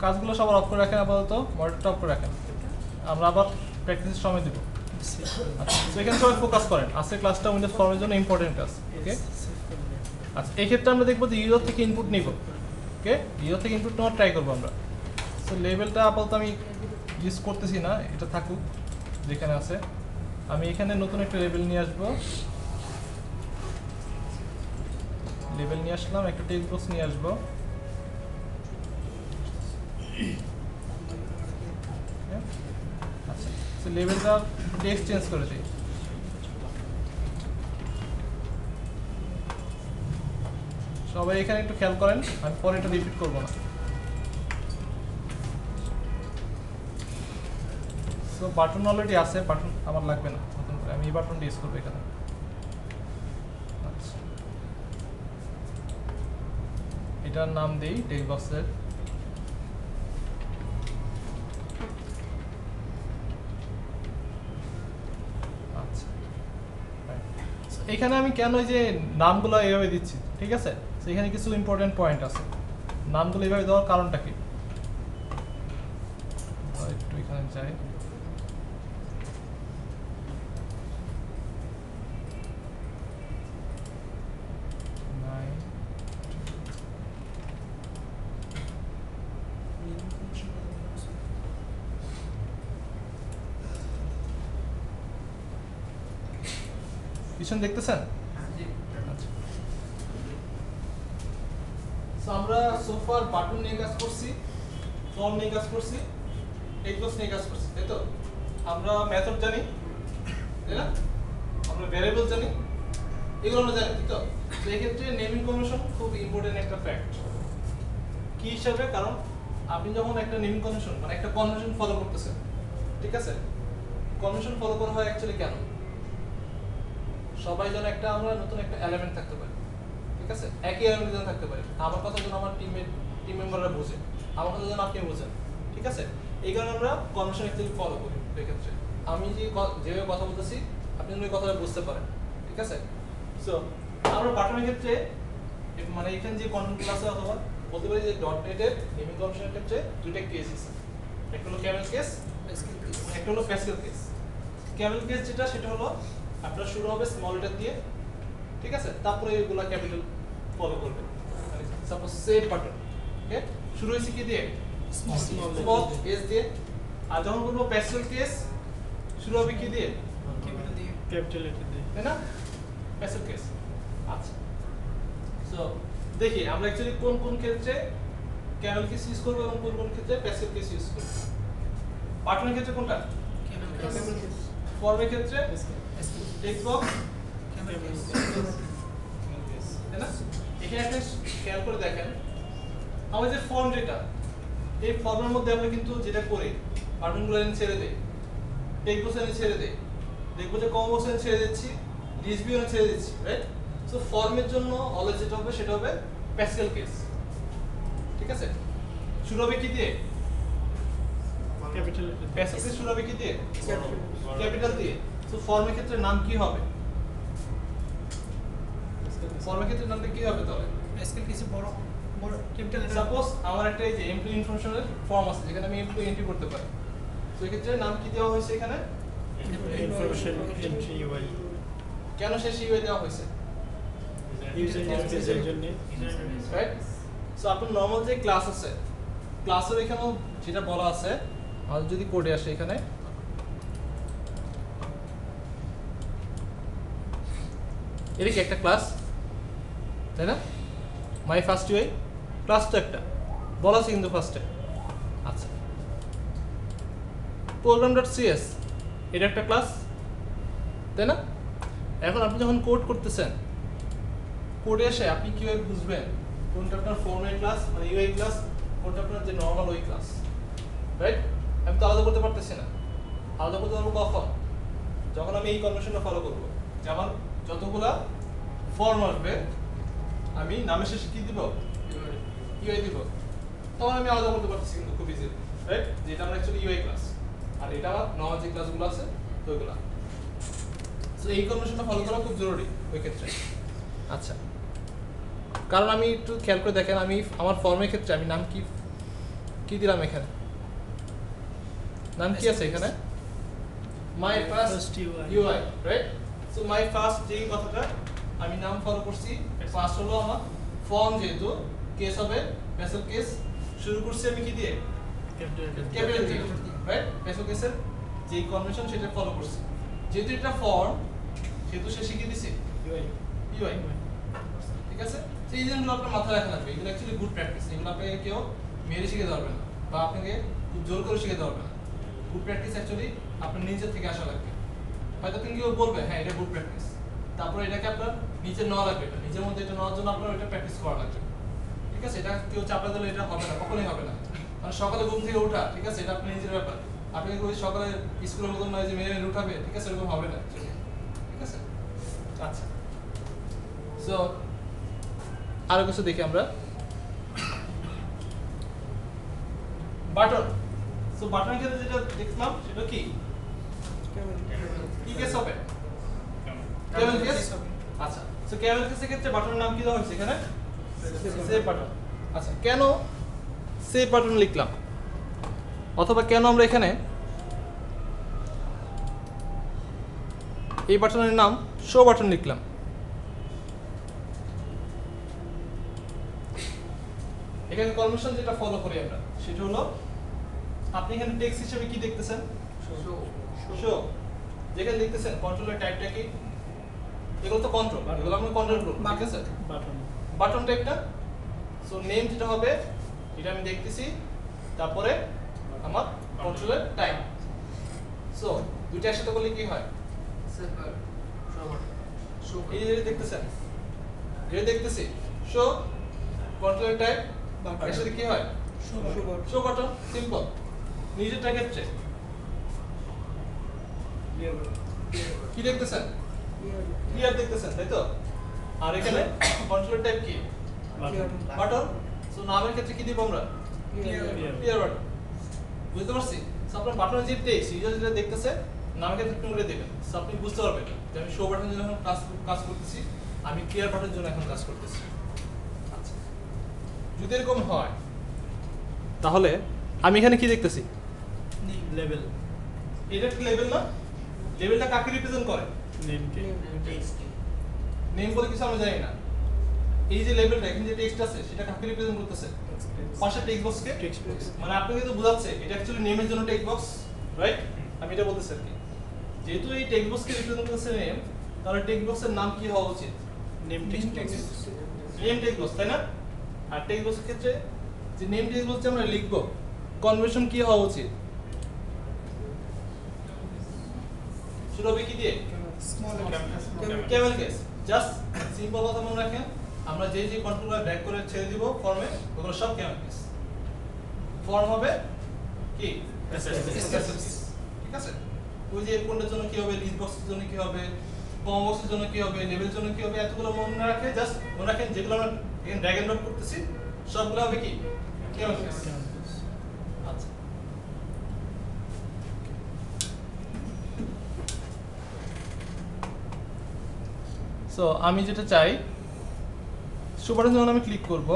কাজগুলো সবার অফ করে রাখেন, আপাতত মনিটরটা অফ করে রাখেন, আমরা আবার প্র্যাকটিসের সময় দিব। আচ্ছা, তো এখানে সবাই ফোকাস করেন, আজকের ক্লাসটা উইন্ডোজ ফর্মের জন্য ইম্পর্টেন্ট ক্লাস। ওকে, আচ্ছা এই ক্ষেত্রে আমরা দেখবো যে ইউজার থেকে ইনপুট নিব। ওকে, ইউজার থেকে ইনপুট নেওয়ার ট্রাই করবো আমরা। তো লেভেলটা আপাতত আমি ইউজ করতেছি না, এটা থাকুক যেখানে আছে। আমি এখানে নতুন একটা লেভেল নিয়ে আসবো, লেভেল নিয়ে আসলাম, একটা টেক্সট বক্স নিয়ে আসবো। আচ্ছা, তো লেভেলটা টেক্সট চেঞ্জ করে দিই। সবাই এখানে একটু খেয়াল করেন, আমি পরে এটা রিপিট করবো না। সো বাটন অলরেডি আছে, বাটন আমার লাগবে না নতুন করে, আমি এই বাটনটা ইউজ করবো এখানে। আচ্ছা, এটার নাম দিই টেক্সট বক্সের। আচ্ছা, এখানে আমি কেন এই যে নামগুলো এইভাবে দিচ্ছি, ঠিক আছে? তো এখানে কিছু ইম্পর্টেন্ট পয়েন্ট আছে। নামগুলো এইভাবে দেওয়ার কারণটা কি? একটু এখানে যাই, পিছন দেখতেছেন? আচ্ছা, সো আমরা সোফার বাটন নিয়ে কাজ করছি, ফর্ম নিয়ে কাজ করছি, টেক্সট বক্স নিয়ে কাজ করছি, তাই তো? আমরা মেথড জানি, তাই না? আমরা ভ্যারিয়েবল জানি, এগুলো আমরা জানি, ঠিক তো? তো এই ক্ষেত্রে নেমিং কনভেনশন খুব ইম্পর্টেন্ট একটা ফ্যাক্ট। কি হিসাবে? কারণ আপনি যখন একটা নেমিং কনভেনশন মানে একটা কনভেনশন ফলো করতেছেন, ঠিক আছে? কনভেনশন ফলো করা হয় অ্যাকচুয়ালি কেন? সবাই যেন একটা আমরা নতুন একটা এলিমেন্ট থাকতে পারি, ঠিক আছে? একই এলিমেন্ট যেন থাকতে পারি, আমার কথা যেন আমার টিম মেম্বাররা বোঝে, আমার কথা যেন আপনি বোঝেন, ঠিক আছে? এই কারণে আমরা কনভেনশন অ্যাকচুয়ালি ফলো করি। এক্ষেত্রে আমি যেভাবে কথা বলতেছি আপনি যেন ওই কথাটা বুঝতে পারেন, ঠিক আছে? সো আমরা বাটনের ক্ষেত্রে মানে এখানে যে কনভেনশন আছে অথবা বলতে পারি যে ডট নেটের নেমিং কনভেনশনের ক্ষেত্রে দুইটা কেস আছে, একটা হলো ক্যামেল কেস, একটা হলো প্যাসকেল কেস। ক্যামেল কেস যেটা সেটা হলো আপনার শুরু হবে স্মল লেটার দিয়ে, ঠিক আছে? তারপরে এগুলা ক্যাপিটাল ফলো করবে। মানে সাপোজ সেভ বাটন, ওকে, শুরু হয়েছে কি দিয়ে? স্মল এস দিয়ে। আর যখন বলবো প্যাসকেল কেস শুরু হবে কি দিয়ে? ক্যাপিটাল দিয়ে, ক্যাপিটাল লেটার দিয়ে, তাই না? Pascal case. আচ্ছা, সো দেখি আমরা অ্যাকচুয়ালি কোন কোন ক্ষেত্রে ক্যামেল কেস ইউজ করব এবং কোন কোন ক্ষেত্রে প্যাসকেল কেস ইউজ করব। বাটনের ক্ষেত্রে কোনটা? Camel case. ফর্মের ক্ষেত্রে টেক্সট বক্স, ক্যামেল কেস, তাই না? এখানে একটা খেয়াল করে দেখেন, আমাদের যে ফর্ম যেটা, এই ফর্মের মধ্যে আমরা কিন্তু যেটা করি বাটনগুলো এনে ছেড়ে দেই, টেক্সট বক্স এনে ছেড়ে দেই, দেখবো যে কম বক্স এনে ছেড়ে দিচ্ছি, ডিএসবি এনে ছেড়ে দিচ্ছি, রাইট? সো ফর্মের জন্য অলওয়েজ যেটা হবে সেটা হবে প্যাসকেল কেস, ঠিক আছে? শুরু হবে কি দিয়ে? ক্যাপিটাল। প্যাসকেল কেস শুরু হবে কি দিয়ে? ক্যাপিটাল দিয়ে। সো ফর্মের ক্ষেত্রে নাম কি হবে? ফর্মের ক্ষেত্রে নামটা কি হবে তাহলে? প্যাসকেল কেসে বড় বড় ক্যাপিটাল লেটার। সাপোজ আমার একটা এই যে এমপ্লয়ি ইনফরমেশনের ফর্ম আছে যেখানে আমি এমপ্লয়ি এন্ট্রি করতে পারি, তো এই ক্ষেত্রে নাম কি দেওয়া হয়েছে এখানে? Information entry UI. কেন শেষ ইউআই দেওয়া হয়েছে? ইউজার ইন্টারফেসের জন্য, রাইট? সো আপনার নরমাল যে ক্লাস আছে, ক্লাসের এখানেও যেটা বলা আছে, আর যদি কোডে আসে এখানে এটা কি একটা ক্লাস, তাই না? মাই ফার্স্ট ইউআই ক্লাস তো একটা বলা আছে কিন্তু ফার্স্টে। আচ্ছা, program.cs এটা একটা ক্লাস, তাই না? এখন আপনি যখন কোড করতেছেন, কোডে এসে আপনি কিভাবে বুঝবেন কোনটা আপনার ফর্মের ক্লাস মানে ইউআই ক্লাস, কোনটা আপনার যে নরমাল ওই ক্লাস, রাইট? আমি তো আলাদা করতে পারতেছি না। আলাদা করতে পারবো কখন? যখন আমি এই কনভেনশনটা ফলো করব, যে আমার যতগুলা ফর্ম আসবে আমি নামের শেষে কি দিব? ইউআই দিব, তখন আমি আলাদা করতে পারতেছি কিন্তু খুব ইজি, রাইট? যেটা আমার অ্যাকচুয়ালি ইউআই ক্লাস আর এটা আমার নরমাল যে ক্লাসগুলো আছে ওইগুলা। সো এই কনভেনশনটা ফলো করা খুব জরুরি ওই ক্ষেত্রে। আচ্ছা, কারণ আমি একটু খেয়াল করে দেখেন, আমি আমার ফর্মের ক্ষেত্রে আমি নাম কি কি দিলাম এখানে, নাম কি আছে এখানে, my first UI, right? So my first যেই কথাটা আমি নাম ফলো করছি, ফার্স্ট হলো আমার ফর্ম, যেহেতু কেস হবে স্পেশাল কেস, শুরু করছি আমি কি দিয়ে, ক্যাপিটাল দিয়ে, রাইট? স্পেশাল কেসের যেই কনভেনশন সেটা ফলো করছি, যেহেতু এটা ফর্ম সেহেতু সে শিখিয়ে দিছে ইউআই, ঠিক আছে? তো এই জিনিসগুলো আপনার মাথায় রাখা লাগবে, এগুলো অ্যাকচুয়ালি গুড প্র্যাকটিস, এগুলো আপনাকে কেউ মেরে শিখে দেওয়া হবে না বা আপনাকে খুব জোর করে শিখে দেওয়া হবে না। গুড প্র্যাকটিস অ্যাকচুয়ালি আপনার নিজের থেকে আসা লাগবে, হয়তো তুমি কেউ বলবে হ্যাঁ এটা গুড প্র্যাকটিস, তারপরে এটাকে আপনার নিচে নেওয়া লাগবে, এটা নিজের মধ্যে এটা নেওয়ার জন্য আপনার এটা প্র্যাকটিস করা লাগবে, ঠিক আছে? এটা কেউ চাপা দিলে এটা হবে না, কখনোই হবে না। মানে সকালে ঘুম থেকে ওঠা, ঠিক আছে, এটা আপনার নিজের ব্যাপার, আপনি ওই সকালে স্কুলের মতন নয় যে মেরে মেরে উঠাবে, ঠিক আছে, এরকম হবে না, ঠিক আছে? আচ্ছা, সো আরো কিছু দেখি আমরা, বাটন। সো বাটনের ক্ষেত্রে যেটা দেখলাম সেটা কি কেস হবে, ক্যামেল কেস। আচ্ছা, সো ক্যামেল কেসের ক্ষেত্রে বাটনের নাম কি দেওয়া হয়েছে এখানে, সেভ বাটন। আচ্ছা, কেন সেভ বাটন লিখলাম, অথবা কেন আমরা এখানে এই বাটনের নাম শো বাটন লিখলাম? এখানে কনভেনশন যেটা ফলো করি আমরা সেটা হলো, আপনি এখানে টেক্সট হিসেবে কি দেখতেছেন, শো, যেখানে দেখতেছেন কন্ট্রোলের টাইপটা কি, এগুলো তো কন্ট্রোল, এগুলো আমরা কন্ট্রোল করব, ঠিক আছে? বাটন টাইপটা, সো নেম যেটা হবে এটা আমি দেখতেছি, তারপরে আমার কন্ট্রোলের টাইপ, সো দুইটা একসাথে করলে কি হয়, এই যে দেখতেছেন, এটা দেখতেছি শো কন্ট্রোলের টাইপ, একসাথে কি হয়, শো বাটন, সিম্পল। নিজেরটা ক্ষেত্রে কি দেখতেছেন, ক্লিয়ার দেখতেছেন, তাই তো? আর এখানে কন্ট্রোলের টাইপ কি, বাটন। সো নামের ক্ষেত্রে কি দিব আমরা, ক্লিয়ার বাটন, বুঝতে পারছি? সো আপনার বাটনের যে টেক্সট ইউজার যেটা দেখতেছে, নামের ক্ষেত্রে একটু করে দেবেন, সো আপনি বুঝতে পারবেন যে আমি শো বাটনের জন্য এখন কাজ করতেছি, আমি ক্লিয়ার বাটনের জন্য এখন কাজ করতেছি। আচ্ছা, যদি এরকম হয় তাহলে আমি এখানে কি দেখতেছি, লেভেল, এটা একটা লেভেল না, লেভেলটা কাকে রিপ্রেজেন্ট করে, নেমকে, নেম বলে কিছু আমরা জানি না, এই যে লেভেলটা এখানে যে টেক্সট আছে সেটা কাকে রিপ্রেজেন্ট করতেছে, পাশে টেক্সট বক্সকে, মানে আপনাকে তো বোঝাচ্ছে এটা অ্যাকচুয়ালি নেমের জন্য টেক্সট বক্স, রাইট? আমি এটা বলতেছি আর কি, যেহেতু এই টেক্সট বক্সকে রিপ্রেজেন্ট করতেছে নেম, তাহলে টেক্সট বক্সের নাম কি হওয়া উচিত, name text, name text box, তাই না? আর টেক্সট বক্সের ক্ষেত্রে যে নেম টেক্সট বক্স আমরা লিখবো, কনভেনশন কি হওয়া উচিত, শুরু হবে কি দিয়ে, ক্যামেল কেস। জাস্ট সিম্পল কথা মনে রাখেন, আমরা যে যে কন্ট্রোলার ব্যাক করে ছেড়ে দিব ফর্মে, ওগুলো সব ক্যামেল কেস। ফর্ম হবে কি, ঠিক আছে? ওই যে কোনটার জন্য কি হবে, লিস্ট বক্সের জন্য কি হবে, কম বক্সের জন্য কি হবে, লেভেলের জন্য কি হবে, এতগুলো মনে রাখে, জাস্ট মনে রাখেন যেগুলো আমরা এখানে ড্র্যাগ এন্ড ড্রপ করতেছি সবগুলো হবে কি, ক্যামেল কেস। আচ্ছা, সো আমি যেটা চাই, শো বাটন যখন আমি ক্লিক করব,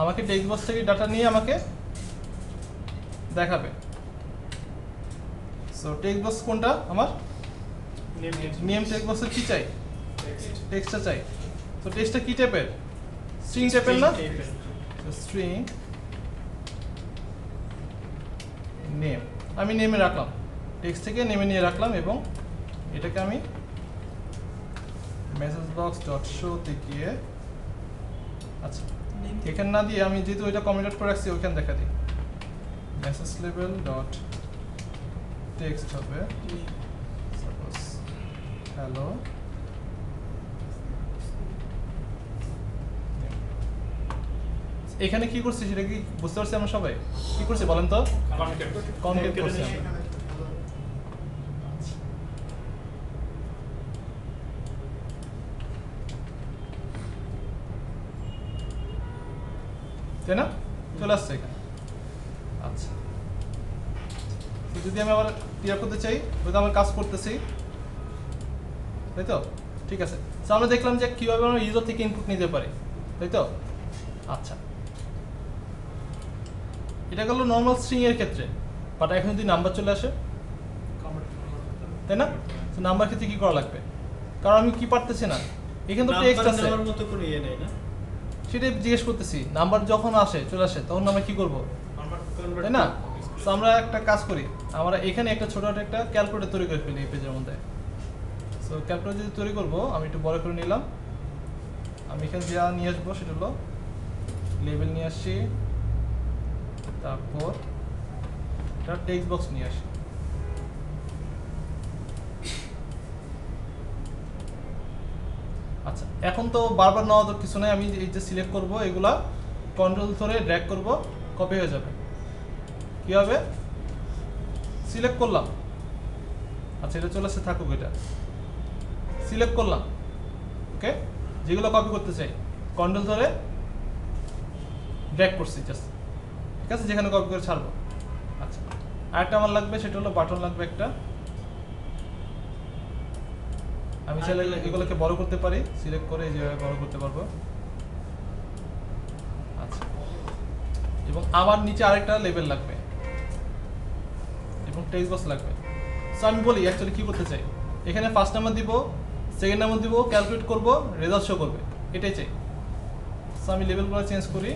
আমাকে টেক্সট বক্স থেকে ডাটা নিয়ে আমাকে দেখাবে। সো টেক্সট বক্স কোনটা আমার, নেম টেক্সট বক্সে কি চাই, টেক্সটটা চাই। সো টেক্সটটা কি টাইপের, স্ট্রিং টাইপের না, স্ট্রিং নেম, আমি নেমে রাখলাম, টেক্সট থেকে নেমে নিয়ে রাখলাম, এবং এটাকে আমি মেসেজ বক্স ডট শো তে গিয়ে, আচ্ছা এখানে না দিয়ে আমি যেহেতু ওইটা কমেন্ট করে রাখছি ওইখানে দেখা দিই, মেসেজ লেভেল ডট টেক্সট হবে সাপোজ হ্যালো, এখানে কি করছি সেটা কি বুঝতে পারছি আমরা সবাই, কি করছি বলেন তো, কনকেট করছি আমরা। তাই না, চলে আসছে এখানে। আচ্ছা, যদি আমি আবার ক্লিয়ার করতে চাই, হয়তো আমার কাজ করতেছি, তাই তো, ঠিক আছে। তো আমরা দেখলাম যে কিভাবে আমরা ইউজার থেকে ইনপুট নিতে পারি, তাই তো। আচ্ছা, এটা গেল নর্মাল স্ট্রিং এর ক্ষেত্রে, বাট এখন যদি নাম্বার চলে আসে, তাই না? তো নাম্বার ক্ষেত্রে কি করা লাগবে? কারণ আমি কি পারতেছি না, এখানে তো টেক্সট আছে, নাম্বার মতো কোনো ইয়ে নেই না, সেটাই জিজ্ঞেস করতেছি। নাম্বার যখন আসে চলে আসে তখন আমরা কি করব, তাই না? তো আমরা একটা কাজ করি, আমরা এখানে একটা ছোট একটা ক্যালকুলেটর তৈরি করে ফেলি এই পেজের মধ্যে। সো ক্যালকুলেটর যদি তৈরি করব, আমি একটু বড় করে নিলাম। আমি এখানে যা নিয়ে আসবো সেটা হলো লেবেল নিয়ে আসছি, তারপর একটা টেক্সট বক্স নিয়ে আসি। আচ্ছা, এখন তো বারবার নেওয়া তো কিছু নাই, আমি এই যে সিলেক্ট করব, এগুলা কন্ট্রোল ধরে ড্র্যাগ করব, কপি হয়ে যাবে। কি হবে, সিলেক্ট করলাম, আচ্ছা এটা চলে আসছে, থাকুক, এটা সিলেক্ট করলাম, ওকে। যেগুলো কপি করতে চাই কন্ট্রোল ধরে ড্র্যাগ করছি জাস্ট, ঠিক আছে, যেখানে কপি করে ছাড়বো। আচ্ছা, আরেকটা আমার লাগবে, সেটা হলো বাটন লাগবে একটা। আমি চাইলে এগুলোকে বড় করতে পারি, সিলেক্ট করে যেভাবে বড় করতে পারবো। আচ্ছা, এবং আমার নিচে আরেকটা লেভেল লাগবে এবং টেক্সট বক্স লাগবে। সো আমি বলি অ্যাকচুয়ালি কি করতে চাই, এখানে ফার্স্ট নাম্বার দিব, সেকেন্ড নাম্বার দিব, ক্যালকুলেট করব, রেজাল্ট শো করবে, এটাই চাই। সো আমি লেভেলগুলো চেঞ্জ করি,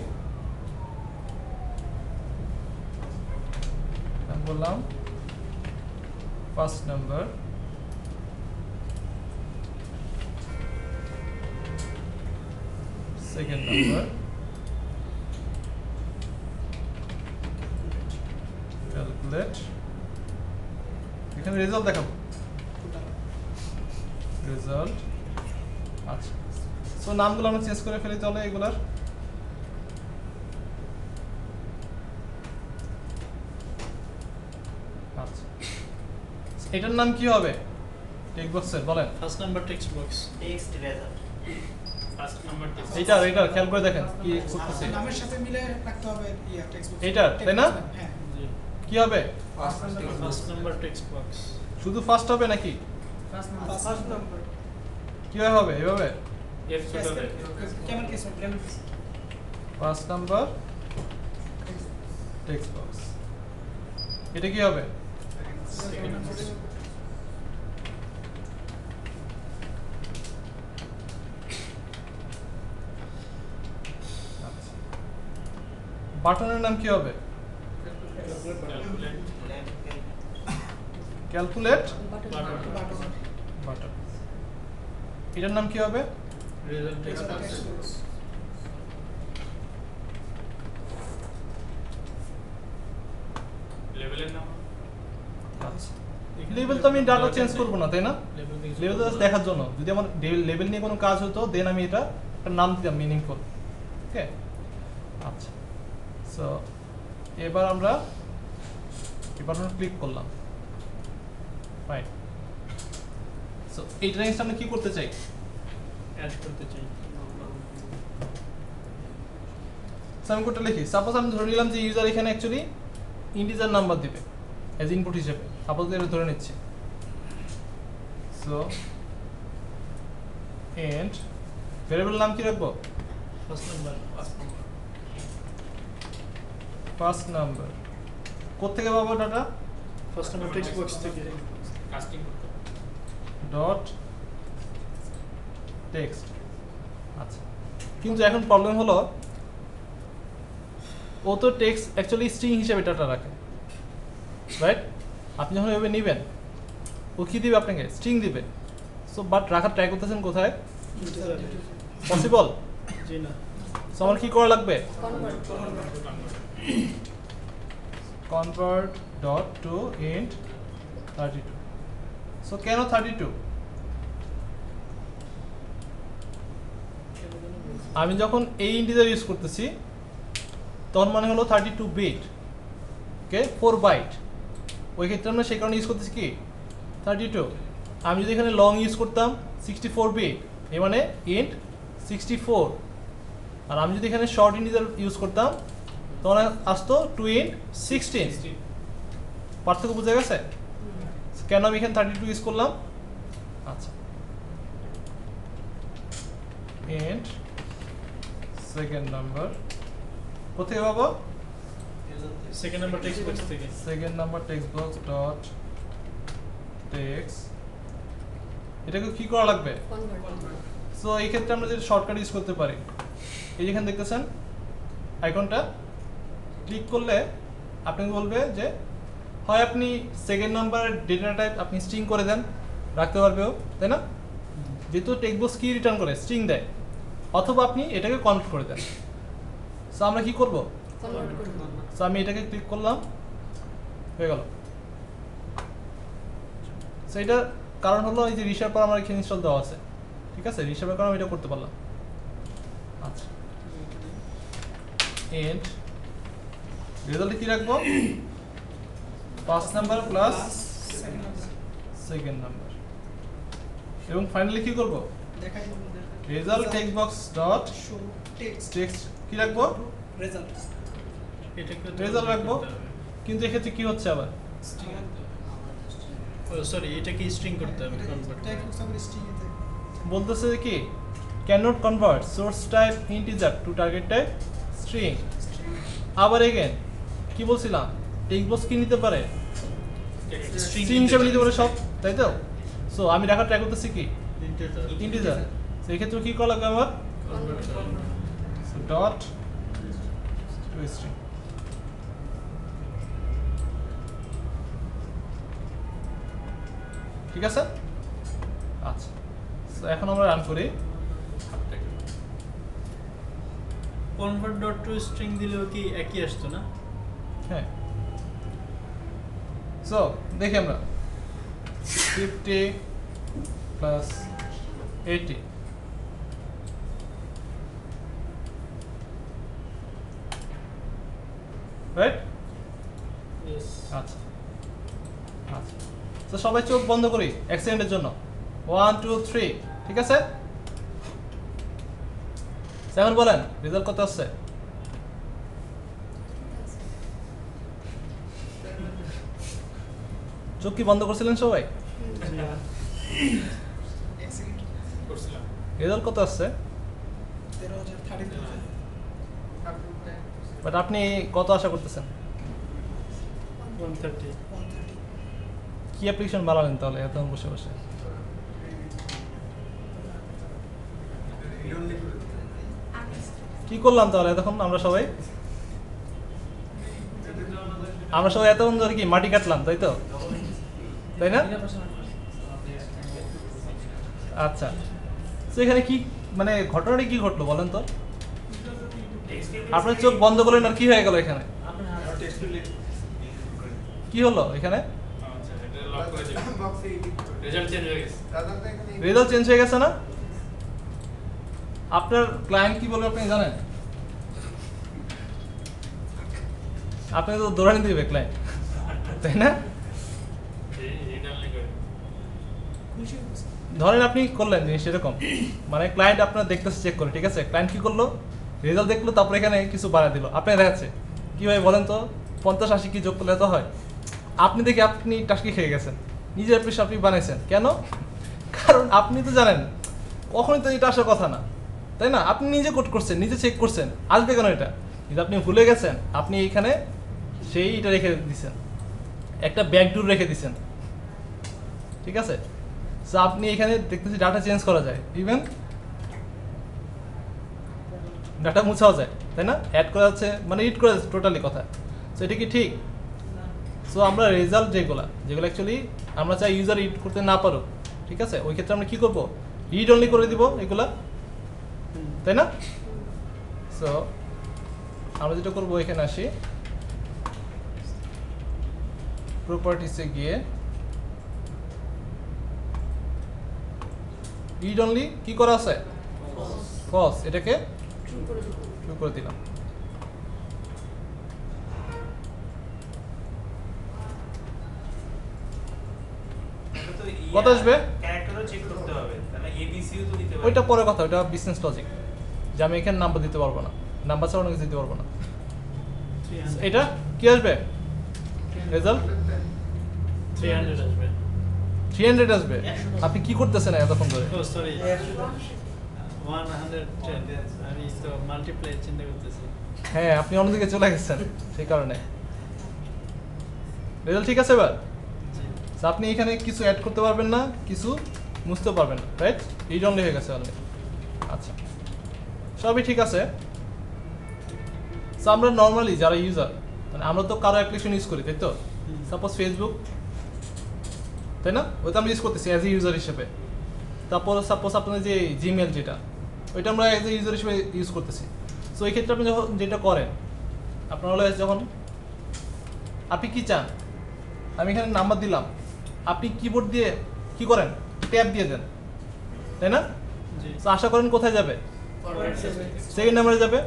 আমি বললাম first number, second number, calculate, এখানে রেজাল্ট দেখাবো, রেজাল্ট। আচ্ছা, সো নামগুলো আমরা চেঞ্জ করে ফেলি তাহলে এগুলার। আচ্ছা, এটার নাম কি হবে টেক্সট বক্সের, বলেন? First number text box, text result. First number text, এইটার খেয়াল করে দেখেন কি করতেছে, নামের সাথে মিলে রাখতে হবে ইয়া টেক্সট বক্স। এইটার, তাই না? হ্যাঁ, জি, কি হবে, ফার্স্ট নাম্বার টেক্সট বক্স, শুধু ফার্স্ট হবে নাকি ফার্স্ট নাম্বার কিভাবে হবে, এভাবে এর ছোট দেয়, কেমন কেস কেমন case first number text box, এটা কি হবে, বাটনের নাম কি হবে, ক্যালকুলেট বাটন, এটার নাম কি হবে, রেজাল্ট টেক্সট বক্স, লেভেলের নাম, আচ্ছা, লেভেল তো আমি ডাটা চেঞ্জ করবো না, তাই না? লেভেল থেকে লেভেল জাস্ট দেখার জন্য, যদি আমার লেভেল নিয়ে কোনো কাজ হতো দেন আমি এটা একটা নাম দিতাম মিনিংফুল, ওকে। আচ্ছা, সো এবার আমরা এবার ক্লিক করলাম, রাইট। সো এইটা নেক্সট আমরা কি করতে চাই, অ্যাড করতে চাই, সো আমি কোডটা লিখি। সাপোজ আমি ধরে নিলাম যে ইউজার এখানে অ্যাকচুয়ালি ইন্টিজার নাম্বার দিবে অ্যাজ ইনপুট হিসেবে, সাপোজ এটা ধরে নিচ্ছি। সো এন্ড ভেরিয়েবল নাম কি রাখবো, ফার্স্ট নাম্বার, ফার্স্ট নাম্বার, কোত্থেকে পাবো data, first number text box থেকে কাস্টিং করতে, ডট টেক্সট। আচ্ছা, কিন্তু এখন প্রবলেম হলো ও তো টেক্সট অ্যাকচুয়ালি স্ট্রিং হিসেবে ডাটা রাখে, রাইট? আপনি যখন এভাবে নেবেন ও কি দিবে আপনাকে, স্ট্রিং দিবে। সো বাট রাখার ট্রাই করতেছেন কোথায়, পসিবল? জি না, সো আমার কি করা লাগবে, convert dot to int 32। So কেন 32, আমি যখন এই ইন্টিজার ইউজ করতেছি তখন মানে হলো 32 বিট, ওকে, 4 বাইট। ওই ক্ষেত্রে আমরা সেই কারণে ইউজ করতেছি কি 32। আমি যদি এখানে লং ইউজ করতাম 64 বিট, এ মানে ইন্ট 64, আর আমি যদি এখানে শর্ট ইন্টিজার ইউজ করতাম তখন আসতো 2 ইন্ট 16। পার্থক্য বোঝা গেছে কেন আমি এখানে 32 ইউজ করলাম। আচ্ছা, ইন্ট সেকেন্ড নাম্বার কোথায় পাবো, সেকেন্ড নাম্বার টেক্সট বক্স থেকে second number text box dot text এটাকে কি করা লাগবে সো এই ক্ষেত্রে আমরা যে শর্টকাট ইউজ করতে পারি এই যেখানে দেখতেছেন আইকনটা ক্লিক করলে আপনাকে বলবে যে হয় আপনি সেকেন্ড নাম্বারের ডেটা টাইপ আপনি স্ট্রিং করে দেন রাখতে পারবেও তাই না যেহেতু টেক্সট বক্স কি রিটার্ন করে স্ট্রিং দেয় অথবা আপনি এটাকে কনভার্ট করে দেন সো আমরা কি করব সো আমি এটাকে ক্লিক করলাম হয়ে গেল সো এটা কারণ হলো এই যে রিসার্ভ পর আমার এখানে ইনস্টল দেওয়া আছে ঠিক আছে রিসার্ভের কারণে আমি এটা করতে পারলাম আচ্ছা এন্ড রেজাল্টে কি রাখবো first number plus second number এবং ফাইনালি কি করব দেখাই result text box dot show text text কি রাখবো রেজাল্ট এটাকে রেজাল্ট রাখবো কিন্তু এক্ষেত্রে কি হচ্ছে আবার সরি এটাকে স্ট্রিং করতে হবে কনভার্ট টেক্সট বক্স আমরা স্ট্রিং এতে বলতেছে কি cannot convert source type integer to target type string আবার এগেন কি বলছিলাম টেক্সট বক্স কি নিতে পারে স্ট্রিং হিসেবে নিতে পারে সব তাই তো সো আমি রাখা ট্রাই করতেছি কি ইন্টিজার সেই ক্ষেত্রে কি করা লাগবে আমার ডট টু স্ট্রিং ঠিক আছে আচ্ছা সো এখন আমরা রান করি কনভার্ট ডট টু স্ট্রিং দিলেও কি একই আসতো না হ্যাঁ সো দেখি আমরা 50 প্লাস 80 রাইট ইয়েস আচ্ছা আচ্ছা তো সবাই চোখ বন্ধ করি এক সেকেন্ডের জন্য 1 2 3 ঠিক আছে সেভেন বলেন রেজাল্ট কত আসছে চোখ কি বন্ধ করছিলেন সবাই এক সেকেন্ড করছিলাম রেজাল্ট কত আসছে 13030 বাট আপনি কত আশা করতেছেন 130 কি অ্যাপ্লিকেশন বানালেন তাহলে এতক্ষণ বসে বসে কি করলাম তাহলে এতক্ষণ আমরা সবাই এতক্ষণ ধরে কি মাটি কাটলাম তাই তো তাই না আচ্ছা তো এখানে কি মানে ঘটনাটা কি ঘটলো বলেন তো আপনার চোখ বন্ধ করলেন আর কি হয়ে গেল এখানে কি হলো এখানে রেজাল্ট চেঞ্জ হয়ে গেছে না আপনার ক্লায়েন্ট কি বলবে আপনি জানেন আপনাকে তো দৌড়ানি দিবে ক্লায়েন্ট তাই না ধরেন আপনি করলেন জিনিস এরকম মানে ক্লায়েন্ট আপনার দেখতেছে চেক করে ঠিক আছে ক্লায়েন্ট কি করলো রেজাল্ট দেখলো তারপরে এখানে কিছু বাড়া দিল আপনি দেখাচ্ছে কীভাবে বলেন তো 50-80 কি যোগ করলে তো হয় আপনি দেখে আপনি টাস্কি খেয়ে গেছেন নিজের অ্যাপ্লিকেশন আপনি বানাইছেন কেন কারণ আপনি তো জানেন কখনোই তো এটা আসার কথা না তাই না আপনি নিজে কোড করছেন নিজে চেক করছেন আসবে কেন এটা কিন্তু আপনি ভুলে গেছেন আপনি এইখানে সেইটা রেখে দিছেন একটা ব্যাকডোর রেখে দিছেন ঠিক আছে সো আপনি এখানে দেখতেছি ডাটা চেঞ্জ করা যায় ইভেন ডাটা মুছাও যায় তাই না অ্যাড করা যাচ্ছে মানে রিড করা যাচ্ছে টোটালি কথা সো এটা কি ঠিক সো আমরা রেজাল্ট যেগুলো অ্যাকচুয়ালি আমরা চাই ইউজার রিড করতে না পারো ঠিক আছে ওই ক্ষেত্রে আমরা কি করব রিড অনলি করে দিব এগুলা তাই না সো আমরা যেটা করবো এখানে আসি প্রপার্টিসে গিয়ে রিড অনলি কি করা আছে ফলস এটাকে ট্রু করে দিলাম কত আসবে ক্যারেক্টারও চেক করতে হবে তাহলে এবিসিও তো দিতে পারবে ওইটা পরে কথা ওইটা বিজনেস লজিক যে আমি এখানে নাম্বার দিতে পারবো না নাম্বার ছাড়া অন্য কিছু দিতে পারবো না এটা কি আসবে রেজাল্ট 300 আসবে 300 আসবে আপনি কি করতেছেন এতক্ষণ ধরে ও সরি 110 আমি তো মাল্টিপ্লাই চিন্তা করতেছি হ্যাঁ আপনি অন্যদিকে চলে গেছেন সেই কারণে রেজাল্ট ঠিক আছে এবার? জি। So, আপনি এখানে কিছু অ্যাড করতে পারবেন না, কিছু মুছতে পারবেন না, রাইট? এই জন্য হয়ে গেছে অলরেডি। আচ্ছা, সবই ঠিক আছে। সো আমরা নর্মালি যারা ইউজার, মানে আমরা তো কারো অ্যাপ্লিকেশন ইউজ করি, তাই তো? সাপোজ ফেসবুক, তাই না? ওইটা আমরা ইউজ করতেছি অ্যাজ এ ইউজার হিসেবে। তারপর সাপোজ আপনার যে জিমেল যেটা, ওইটা আমরা অ্যাজ এ ইউজার হিসেবে ইউজ করতেছি। সো এই ক্ষেত্রে আপনি যখন যেটা করেন, আপনার হলো যখন আপনি কি চান, আমি এখানে নাম্বার দিলাম, আপনি কিবোর্ড দিয়ে কি করেন, ট্যাব দিয়ে দেন, তাই না? জি। তো আশা করেন কোথায় যাবে? সেকেন্ড নাম্বারে যাবে।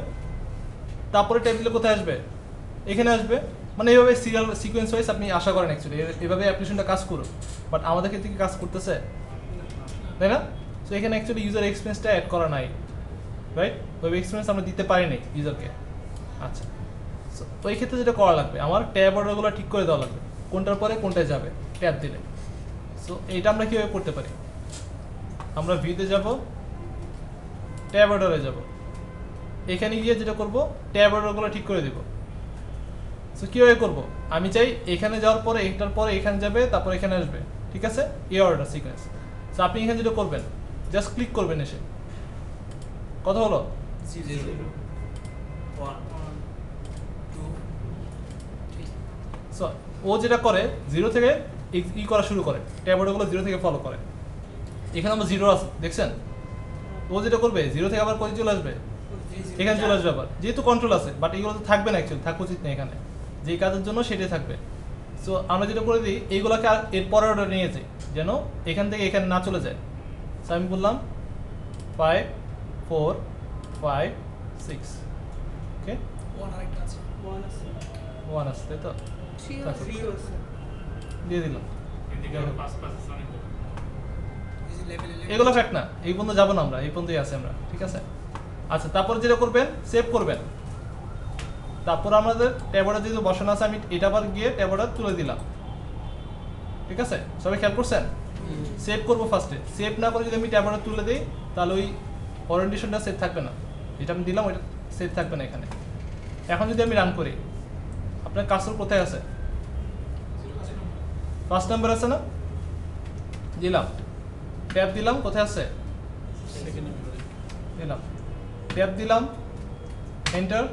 তারপরে ট্যাব দিলে কোথায় আসবে? এখানে আসবে। মানে এইভাবে সিরিয়াল সিকোয়েন্স ওয়াইজ আপনি আশা করেন অ্যাকচুয়ালি এভাবে অ্যাপ্লিকেশনটা কাজ করুন। বাট আমাদের ক্ষেত্রে কি কাজ করতেছে, তাই না? সো এখানে অ্যাকচুয়ালি ইউজার এক্সপিরিয়েন্সটা অ্যাড করা নাই, রাইট? ওয়েব এক্সপিরিয়েন্স আমরা দিতে পারি নাই ইউজারকে। আচ্ছা, সো ওই ক্ষেত্রে যেটা করা লাগবে, আমার ট্যাব অর্ডারগুলো ঠিক করে দেওয়া লাগবে, কোনটার পরে কোনটায় যাবে ট্যাব দিলে। সো এইটা আমরা কীভাবে করতে পারি? আমরা ভিউতে যাব, ট্যাব অর্ডারে যাব, এখানে গিয়ে যেটা করব, ট্যাব অর্ডারগুলো ঠিক করে দিব। সো কীভাবে করব? আমি চাই এখানে যাওয়ার পরে এটার পরে এখানে যাবে, তারপর এখানে আসবে, ঠিক আছে? এই অর্ডার সিকোয়েন্স। সো আপনি এখানে যেটা করবেন, জাস্ট ক্লিক করবেন এসে। কত হলো? 0 1 2 সো ও যেটা করে 0 থেকে ই করা শুরু করে, ট্যাব অর্ডারগুলো 0 থেকে ফলো করে। এখানে আমার 0 আছে, দেখছেন? ও যেটা করবে 0 থেকে আবার কত চলে আসবে, এখানে চলে আসবে আবার, যেহেতু কন্ট্রোল আছে। বাট এগুলো তো থাকবে না অ্যাকচুয়ালি, থাকা উচিত না এখানে, যেই কাজের জন্য সেটাই থাকবে। সো আমরা যেটা করে দিই, এইগুলোকে আর এর পরের অর্ডার নিয়ে যাই, যেন এখান থেকে এখানে না চলে যায়। সো আমি বললাম 5 4 5 6, ওকে? ওয়ান আরেকটা আছে। 1 আসছে, তাই তো? দিয়ে দিলাম। এদিকে 5 আছে অনেক। এই যে লেভেল এগুলো ফ্যাক্ট না, এই পর্যন্ত যাবো না আমরা, এই পর্যন্তই আছে আমরা, ঠিক আছে? আচ্ছা, তারপর যেটা করবেন, সেভ করবেন। তারপর আমাদের ট্যাবটা যেহেতু বসানো আছে, আমি এটা আবার গিয়ে ট্যাবটা তুলে দিলাম, ঠিক আছে? সবাই খেয়াল করছেন? সেভ করবো ফার্স্টে, সেভ না করে যদি আমি ট্যাবটা তুলে দিই, তাহলে ওই ওরিয়েন্টেশনটা সেভ থাকবে না, যেটা আমি দিলাম ওইটা সেভ থাকবে না এখানে। এখন যদি আমি রান করি, আপনার কার্সর কোথায় আছে? ফার্স্ট নাম্বার আছে না? দিলাম, ট্যাব দিলাম, কোথায় আছে? দিলাম, ট্যাব দিলাম, এন্টার,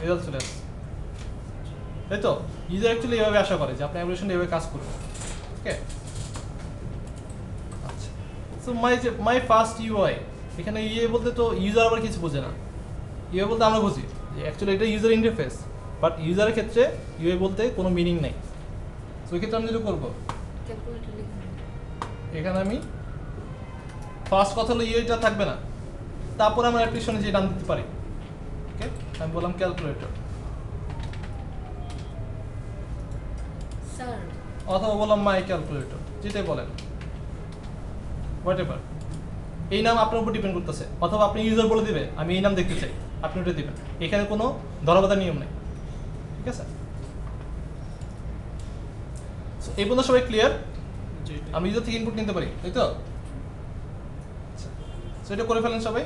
রেজাল্ট চলে আসছে, তাই তো? ইউজার অ্যাকচুয়ালি এভাবে আশা করে যে আপনার অ্যাপ্লিকেশন এভাবে কাজ করবে, ওকে? আচ্ছা, সো মাই ফার্স্ট ইউআই, এখানে ইউআই বলতে তো ইউজার আবার কিছু বোঝে না। ইউআই বলতে আমরা বুঝি যে অ্যাকচুয়ালি এটা ইউজার ইন্টারফেস, বাট ইউজারের ক্ষেত্রে ইউআই বলতে কোনো মিনিং নেই। সো এই ক্ষেত্রে আমি যেটা করবো, এখানে আমি ফার্স্ট কথা হলো ইউআইটা থাকবে না, তারপর আমার অ্যাপ্লিকেশনে যে নাম দিতে পারি, ওকে? আমি বললাম ক্যালকুলেটর, অথবা বললাম মাই ক্যালকুলেটর, যেটাই বলেন, হোয়াট এভার। এই নাম আপনার উপর ডিপেন্ড করতেছে, অথবা আপনি ইউজার বলে দিবে আমি এই নাম দেখতে চাই, আপনি ওটা দিবেন। এখানে কোনো ধরাবাঁধা নিয়ম নেই, ঠিক আছে? এই পর্যন্ত সবাই ক্লিয়ার? জি। আমি ইউজার থেকে ইনপুট নিতে পারি, তাই তো? আচ্ছা, সো এটা করে ফেলেন সবাই।